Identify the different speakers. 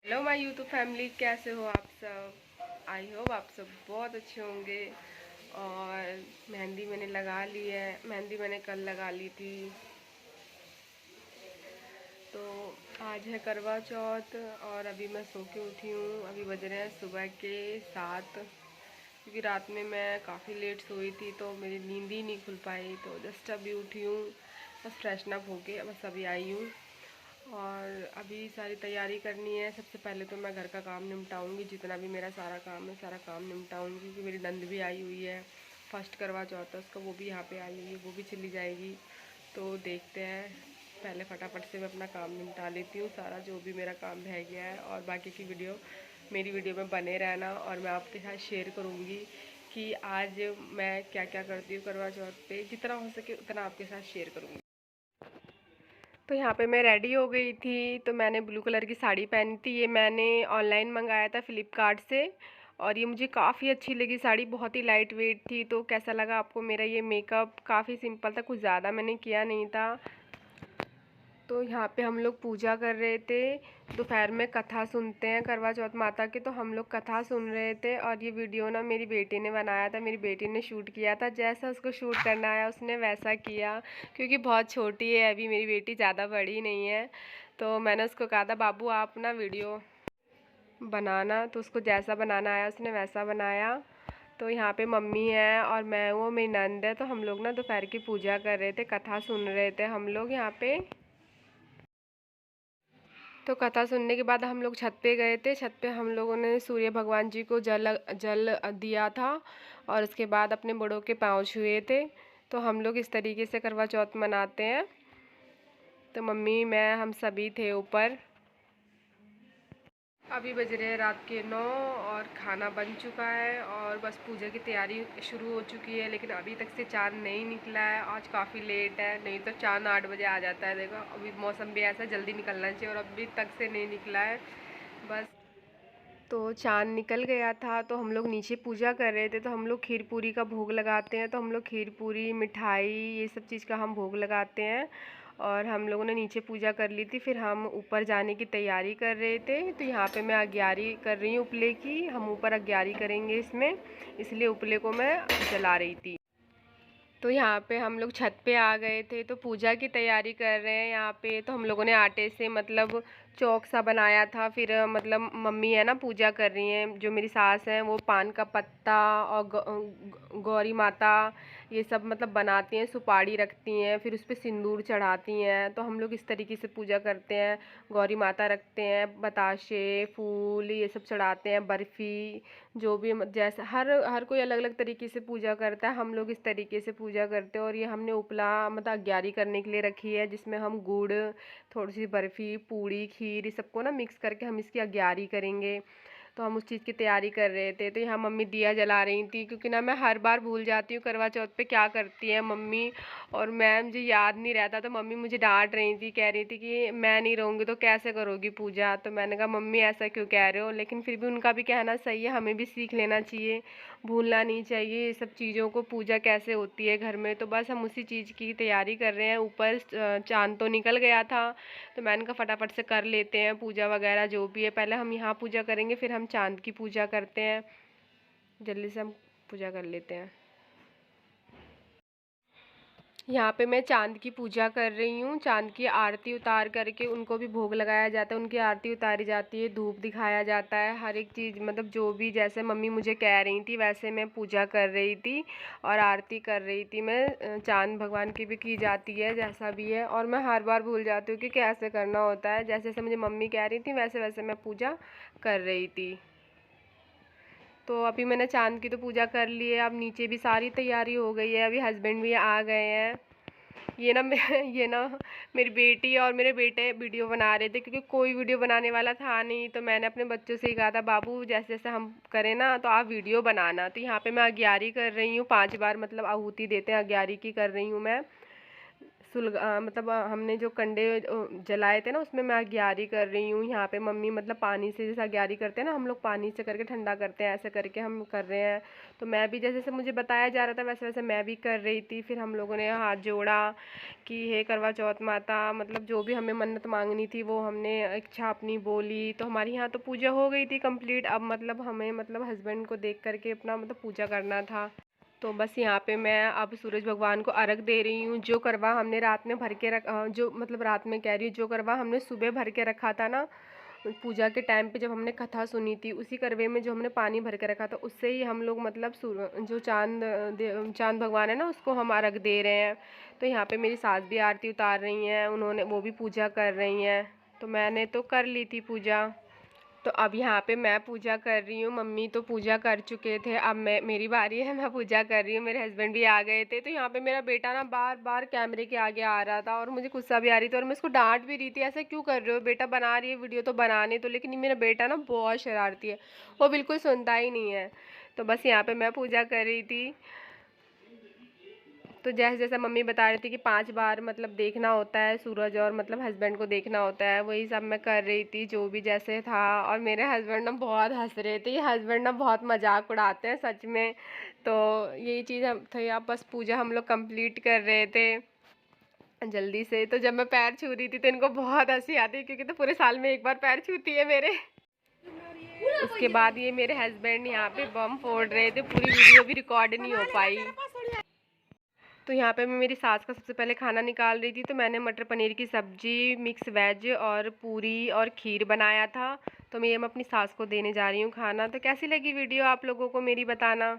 Speaker 1: Hello my YouTube family, कैसे हो आप सब। आई होप आप सब बहुत अच्छे होंगे। और मेहंदी मैंने लगा ली है। मेहंदी मैंने कल लगा ली थी। तो आज है करवा चौथ और अभी मैं सो के उठी हूँ। अभी बज रहे हैं सुबह के 7, क्योंकि रात में मैं काफ़ी लेट सोई थी तो मेरी नींद ही नहीं खुल पाई। तो जस्ट अभी उठी हूँ, बस फ्रेशन अप होके बस अभी आई हूँ। और अभी सारी तैयारी करनी है। सबसे पहले तो मैं घर का काम निपटाऊंगी, जितना भी मेरा सारा काम है सारा काम निपटाऊंगी, क्योंकि मेरी नंद भी आई हुई है। फर्स्ट करवा चौथ है उसका, वो भी यहाँ पे आई हुई है, वो भी चली जाएगी। तो देखते हैं, पहले फटाफट से मैं अपना काम निपटा लेती हूँ सारा, जो भी मेरा काम रह गया है। और बाकी की वीडियो मेरी वीडियो में बने रहना, और मैं आपके साथ शेयर करूँगी कि आज मैं क्या क्या करती हूँ करवा चौथ पे। जितना हो सके उतना आपके साथ शेयर करूँगी। तो यहाँ पे मैं रेडी हो गई थी। तो मैंने ब्लू कलर की साड़ी पहनी थी। ये मैंने ऑनलाइन मंगाया था फ्लिपकार्ट से, और ये मुझे काफ़ी अच्छी लगी साड़ी। बहुत ही लाइट वेट थी। तो कैसा लगा आपको मेरा ये मेकअप? काफ़ी सिंपल था, कुछ ज़्यादा मैंने किया नहीं था। तो यहाँ पे हम लोग पूजा कर रहे थे। दोपहर में कथा सुनते हैं करवा चौथ माता की, तो हम लोग कथा सुन रहे थे। और ये वीडियो ना मेरी बेटी ने बनाया था, मेरी बेटी ने शूट किया था। जैसा उसको शूट करना आया उसने वैसा किया, क्योंकि बहुत छोटी है अभी मेरी बेटी, ज़्यादा बड़ी नहीं है। तो मैंने उसको कहा था बाबू आप ना वीडियो बनाना, तो उसको जैसा बनाना आया उसने वैसा बनाया। तो यहाँ पे मम्मी है और मैं हूँ, मेरी नंद है। तो हम लोग ना दोपहर की पूजा कर रहे थे, कथा सुन रहे थे हम लोग यहाँ पे। तो कथा सुनने के बाद हम लोग छत पे गए थे। छत पे हम लोगों ने सूर्य भगवान जी को जल जल दिया था, और उसके बाद अपने बड़ों के पाँव छुए थे। तो हम लोग इस तरीके से करवा चौथ मनाते हैं। तो मम्मी मैं हम सभी थे ऊपर। अभी बज रहे हैं रात के 9 और खाना बन चुका है, और बस पूजा की तैयारी शुरू हो चुकी है। लेकिन अभी तक से चाँद नहीं निकला है। आज काफ़ी लेट है, नहीं तो चाँद 8 बजे आ जाता है। देखो अभी मौसम भी ऐसा, जल्दी निकलना चाहिए, और अभी तक से नहीं निकला है। बस तो चाँद निकल गया था। तो हम लोग नीचे पूजा कर रहे थे। तो हम लोग खीर पूरी का भोग लगाते हैं। तो हम लोग खीर पूरी मिठाई ये सब चीज़ का हम भोग लगाते हैं। और हम लोगों ने नीचे पूजा कर ली थी, फिर हम ऊपर जाने की तैयारी कर रहे थे। तो यहाँ पे मैं अग्यारी कर रही हूँ उपले की। हम ऊपर अग्यारी करेंगे इसमें, इसलिए उपले को मैं जला रही थी। तो यहाँ पे हम लोग छत पे आ गए थे, तो पूजा की तैयारी कर रहे हैं यहाँ पे। तो हम लोगों ने आटे से मतलब चौक सा बनाया था। फिर मतलब मम्मी है ना पूजा कर रही हैं, जो मेरी सास हैं, वो पान का पत्ता और गौरी माता ये सब मतलब बनाती हैं, सुपारी रखती हैं, फिर उस पर सिंदूर चढ़ाती हैं। तो हम लोग इस तरीके से पूजा करते हैं। गौरी माता रखते हैं, बताशे फूल ये सब चढ़ाते हैं, बर्फ़ी जो भी जैसे हर हर कोई अलग अलग तरीके से पूजा करता है। हम लोग इस तरीके से पूजा करते हैं। और ये हमने उपला मतलब अग्यारी करने के लिए रखी है, जिसमें हम गुड़, थोड़ी सी बर्फ़ी, पूड़ी, खीर ये सबको ना मिक्स करके हम इसकी अग्यारी करेंगे। तो हम उस चीज़ की तैयारी कर रहे थे। तो यहाँ मम्मी दिया जला रही थी, क्योंकि ना मैं हर बार भूल जाती हूँ करवा चौथ पे क्या करती है मम्मी, और मैं मुझे याद नहीं रहता। तो मम्मी मुझे डांट रही थी, कह रही थी कि मैं नहीं रहूँगी तो कैसे करोगी पूजा। तो मैंने कहा मम्मी ऐसा क्यों कह रहे हो, लेकिन फिर भी उनका भी कहना सही है, हमें भी सीख लेना चाहिए, भूलना नहीं चाहिए ये सब चीज़ों को, पूजा कैसे होती है घर में। तो बस हम उसी चीज़ की तैयारी कर रहे हैं। ऊपर चाँद तो निकल गया था, तो मैंने कहा फटाफट से कर लेते हैं पूजा वगैरह जो भी है। पहले हम यहाँ पूजा करेंगे, फिर हम चाँद की पूजा करते हैं। जल्दी से हम पूजा कर लेते हैं। यहाँ पे मैं चाँद की पूजा कर रही हूँ। चाँद की आरती उतार करके उनको भी भोग लगाया जाता है, उनकी आरती उतारी जाती है, धूप दिखाया जाता है, हर एक चीज़ मतलब जो भी जैसे मम्मी मुझे कह रही थी वैसे मैं पूजा कर रही थी और आरती कर रही थी मैं। चाँद भगवान की भी की जाती है जैसा भी है, और मैं हर बार भूल जाती हूँ कि कैसे करना होता है। जैसे जैसे मुझे मम्मी कह रही थी वैसे वैसे मैं पूजा कर रही थी। तो अभी मैंने चाँद की तो पूजा कर ली है। अब नीचे भी सारी तैयारी हो गई है, अभी हस्बैंड भी आ गए हैं। ये ना ये ना मेरी बेटी और मेरे बेटे वीडियो बना रहे थे, क्योंकि कोई वीडियो बनाने वाला था नहीं। तो मैंने अपने बच्चों से ही कहा था बाबू जैसे जैसे हम करें ना तो आप वीडियो बनाना। तो यहाँ पे मैं अग्यारी कर रही हूँ, 5 बार मतलब आहुति देते हैं, अग्यारी की कर रही हूँ मैं। मतलब हमने जो कंडे जलाए थे ना, उसमें मैं अग्यारी कर रही हूँ। यहाँ पे मम्मी मतलब पानी से जैसे अग्यारी करते हैं ना, हम लोग पानी से करके ठंडा करते हैं, ऐसे करके हम कर रहे हैं। तो मैं भी जैसे जैसे मुझे बताया जा रहा था वैसे वैसे मैं भी कर रही थी। फिर हम लोगों ने हाथ जोड़ा कि हे करवा चौथ माता, मतलब जो भी हमें मन्नत मांगनी थी वो हमने इच्छा अपनी बोली। तो हमारी यहाँ तो पूजा हो गई थी कंप्लीट। अब मतलब हमें मतलब हस्बैंड को देख करके अपना मतलब पूजा करना था। तो बस यहाँ पे मैं अब सूरज भगवान को अर्घ दे रही हूँ। जो करवा हमने रात में भर के जो मतलब रात में कह रही हूँ, जो करवा हमने सुबह भर के रखा था ना पूजा के टाइम पे, जब हमने कथा सुनी थी, उसी करवे में जो हमने पानी भर के रखा था उससे ही हम लोग मतलब जो चांद भगवान है ना उसको हम अर्घ दे रहे हैं। तो यहाँ पे मेरी सास भी आरती उतार रही हैं, उन्होंने वो भी पूजा कर रही हैं। तो मैंने तो कर ली थी पूजा। तो अब यहाँ पे मैं पूजा कर रही हूँ, मम्मी तो पूजा कर चुके थे, अब मेरी बारी है, मैं पूजा कर रही हूँ। मेरे हस्बैंड भी आ गए थे। तो यहाँ पे मेरा बेटा ना बार बार कैमरे के आगे आ रहा था और मुझे गुस्सा भी आ रही थी और मैं उसको डांट भी रही थी, ऐसा क्यों कर रहे हो बेटा, बना रही है वीडियो तो बनाने तो। लेकिन मेरा बेटा ना बहुत शरारती है, वो बिल्कुल सुनता ही नहीं है। तो बस यहाँ पर मैं पूजा कर रही थी। तो जैसे जैसे मम्मी बता रही थी कि 5 बार मतलब देखना होता है सूरज, और मतलब हस्बैंड को देखना होता है, वही सब मैं कर रही थी जो भी जैसे था। और मेरे हस्बैंड ना बहुत हंस रहे थे, हस्बैंड ना बहुत मजाक उड़ाते हैं सच में। तो यही चीज़ हम थे। अब बस पूजा हम लोग कंप्लीट कर रहे थे जल्दी से। तो जब मैं पैर छू रही थी तो इनको बहुत हंसी आती, क्योंकि तो पूरे साल में एक बार पैर छूती है मेरे। उसके बाद ये मेरे हस्बैंड यहाँ पे बम फोड़ रहे थे, पूरी वीडियो भी रिकॉर्ड नहीं हो पाई। तो यहाँ पे मैं मेरी सास का सबसे पहले खाना निकाल रही थी। तो मैंने मटर पनीर की सब्जी, मिक्स वेज और पूरी और खीर बनाया था। तो मैं अपनी सास को देने जा रही हूँ खाना। तो कैसी लगी वीडियो आप लोगों को मेरी, बताना।